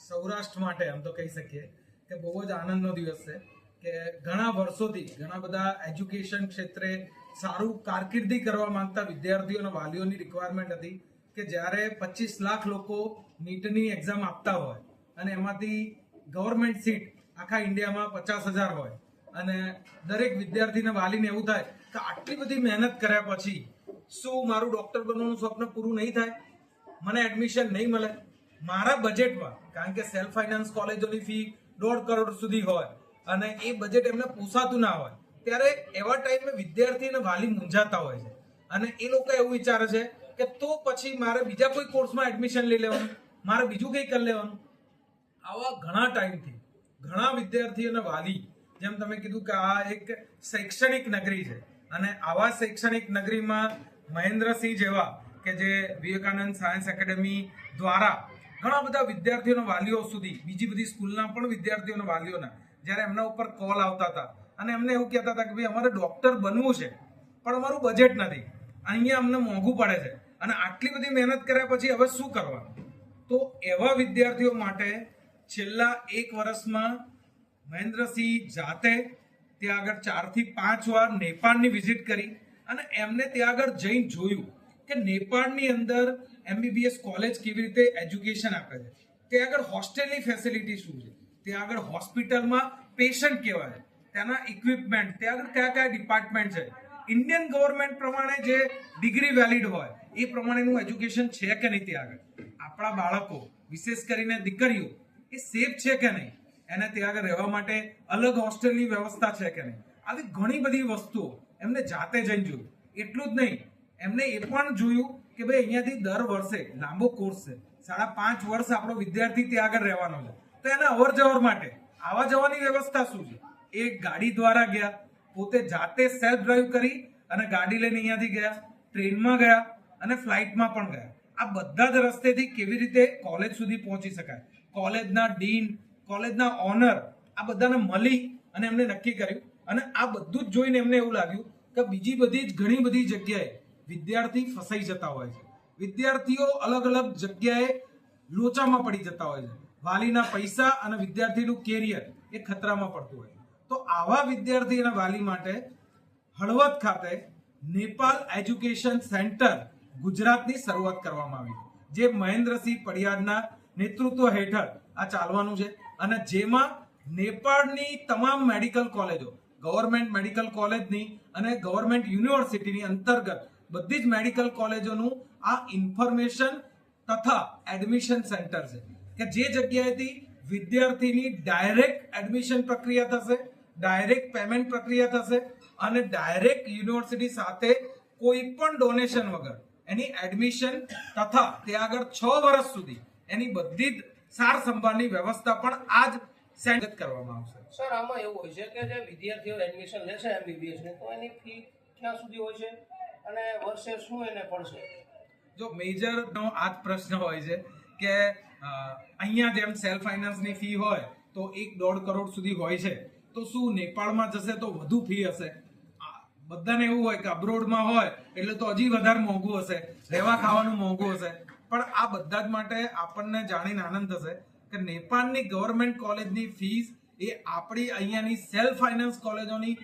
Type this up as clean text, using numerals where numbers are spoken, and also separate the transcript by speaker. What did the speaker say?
Speaker 1: સૌરાષ્ટ્ર માટે આમ તો કહી શકીએ કે બહુ જ આનંદનો દિવસ છે કે ઘણા વર્ષોથી ઘણા બધા એજ્યુકેશન ક્ષેત્રે સારું કારકિર્દી કરવા માંગતા વિદ્યાર્થીઓ અને વાલીઓની રિક્વાયરમેન્ટ હતી કે જ્યારે 25 લાખ લોકો નીટની એક્ઝામ આપતા હોય અને એમાંથી ગવર્મેન્ટ સીટ આખા ઇન્ડિયામાં 50,000 હોય અને દરેક વિદ્યાર્થીને વાલીને એવું થાય કે આટલી બધી મહેનત કર્યા પછી શું મારું ડોક્ટર બનવાનું સ્વપ્ન પૂરું નહીં થાય, મને એડમિશન નહીં મળે મારા બજેટમાં, કારણ કે સેલ્ફ ફાઇનાન્સ કોલેજોની ફી 1.5 કરોડ સુધી હોય અને એ બજેટ એમને પોસાતું ના હોય, ત્યારે એવા ટાઈમે વિદ્યાર્થી અને વાલી મૂંઝાતા હોય છે અને એ લોકો એવું વિચારે છે કે તો પછી મારે બીજા કોઈ કોર્સમાં એડમિશન લઈ લેવાનું, મારે બીજું કંઈ કરી લેવાનું. આવા ઘણા ટાઈમથી ઘણા વિદ્યાર્થી અને વાલી, જેમ તમે કીધું કે આ એક શૈક્ષણિક નગરી છે અને આવા શૈક્ષણિક નગરીમાં મહેન્દ્રસિંહ જેવા કે જે વિવેકાનંદ સાયન્સ એકેડેમી દ્વારા ઘણા બધા વિદ્યાર્થીઓના વાલીઓ સુધી, બીજી બધી સ્કૂલના પણ વિદ્યાર્થીઓના વાલીઓના જ્યારે એમના ઉપર કોલ આવતા હતા અને એમને એવું કહેતા હતા કે ભાઈ અમારે ડોક્ટર બનવું છે પણ અમારું બજેટ નથી, અહીંયા અમને મોંઘું પડે છે અને આટલી બધી મહેનત કર્યા પછી હવે શું કરવાનું, તો એવા વિદ્યાર્થીઓ માટે છેલ્લા 1 વર્ષમાં મહેન્દ્રસિંહ જાતે ત્યાં આગળ 4 થી 5 વાર નેપાળની વિઝિટ કરી અને એમને ત્યાં આગળ જઈને જોયું કે નેપાળની અંદર MBBS કોલેજ કેવી રીતે એજ્યુકેશન આપે છે, ત્યાં આગળ હોસ્ટેલની ફેસિલિટી શું છે, ત્યાં આગળ હોસ્પિટલમાં પેશન્ટ કેવા છે, ત્યાંના ઇક્વિપમેન્ટ, ત્યાં આગળ કયા કયા ડિપાર્ટમેન્ટ છે, ઇન્ડિયન ગવર્મેન્ટ પ્રમાણે જે ડિગ્રી વેલિડ હોય એ પ્રમાણેનું એજ્યુકેશન છે કે નહીં, ત્યાં આગળ આપણા બાળકો વિશેષ કરીને દીકરીઓ એ સેફ છે કે નહીં, એને ત્યાં આગળ રહેવા માટે અલગ હોસ્ટેલની વ્યવસ્થા છે કે નહીં, આવી ઘણી બધી વસ્તુઓ એમને જાતે જઈને જોયું. એટલું જ નહીં, એમને એ પણ જોયું કે ભાઈ અહીંયાથી દર વર્ષે લાંબો કોર્સ છે, 5.5 વર્ષ આપણો વિદ્યાર્થી ત્યાં આગળ રહેવાનો છે, તો એને અવર જવર માટે આવવા જવાની વ્યવસ્થા શું છે, એ ગાડી દ્વારા ગયા, પોતે જાતે સેલ્ફ ડ્રાઈવ કરી અને ગાડી લઈને અહીંયાથી ગયા, ટ્રેનમાં ગયા અને ફ્લાઇટમાં પણ ગયા. આ બધા જ રસ્તેથી કેવી રીતે કોલેજ સુધી પહોંચી શકાય, કોલેજના ડીન, કોલેજના ઓનર, આ બધાને મળી અને એમને નક્કી કર્યું અને આ બધું જ જોઈને એમને એવું લાગ્યું કે બીજી બધી જ ઘણી બધી જગ્યાએ વિદ્યાર્થી ફસાઈ જતા હોય છે, વિદ્યાર્થીઓ અલગ અલગ જગ્યાએ લોચામાં પડી જતા હોય છે, વાલીના પૈસા અને વિદ્યાર્થીનું કેરિયર એ ખતરામાં પડતું હોય છે. તો આવા વિદ્યાર્થી અને વાલી માટે હળવદ ખાતે નેપાલ એજ્યુકેશન સેન્ટર ગુજરાતની શરૂઆત કરવામાં આવી, જે મહેન્દ્રસિંહ પડિયારના નેતૃત્વ હેઠળ આ ચાલવાનું છે અને જેમાં નેપાળની તમામ મેડિકલ કોલેજો, ગવર્મેન્ટ મેડિકલ કોલેજની અને ગવર્મેન્ટ યુનિવર્સિટીની અંતર્ગત બધી જ મેડિકલ કોલેજોનું આ ઇન્ફોર્મેશન તથા એડમિશન સેન્ટર છે કે જે જગ્યાએથી વિદ્યાર્થીની ડાયરેક્ટ એડમિશન પ્રક્રિયા થશે, ડાયરેક્ટ પેમેન્ટ પ્રક્રિયા થશે અને ડાયરેક્ટ યુનિવર્સિટી સાથે કોઈ પણ ડોનેશન વગર એની એડમિશન તથા ત્યાં આગળ 6 વર્ષ સુધી એની બધી જ સાર સંભાળની વ્યવસ્થા પણ આજ સેટ કરવામાં આવશે.
Speaker 2: સર, આમાં એવું હોય છે કે જે વિદ્યાર્થીઓ એડમિશન લેશે MBBS ને, તો એની ફી ક્યાં સુધી હોય છે અને વર્ષે શું એને પડશે?
Speaker 1: જો મેજરનો આ જ પ્રશ્ન હોય છે કે અહીંયા જેમ સેલ્ફ ફાઇનાન્સની ફી હોય તો 1.5 કરોડ સુધી હોય છે, તો શું નેપાળમાં જશે તો વધુ ફી હશે? બધાને એવું હોય કે અબ્રોડમાં હોય એટલે તો હજી વધારે મોંઘું હશે, રહેવા ખાવાનું મોંઘું હશે, પણ આ બધા જ માટે આપણને જાણીને આનંદ થશે કે નેપાળની ગવર્મેન્ટ કોલેજની ફીસ એ આપણી અહીંયાની સેલ્ફ ફાઇનાન્સ કોલેજોની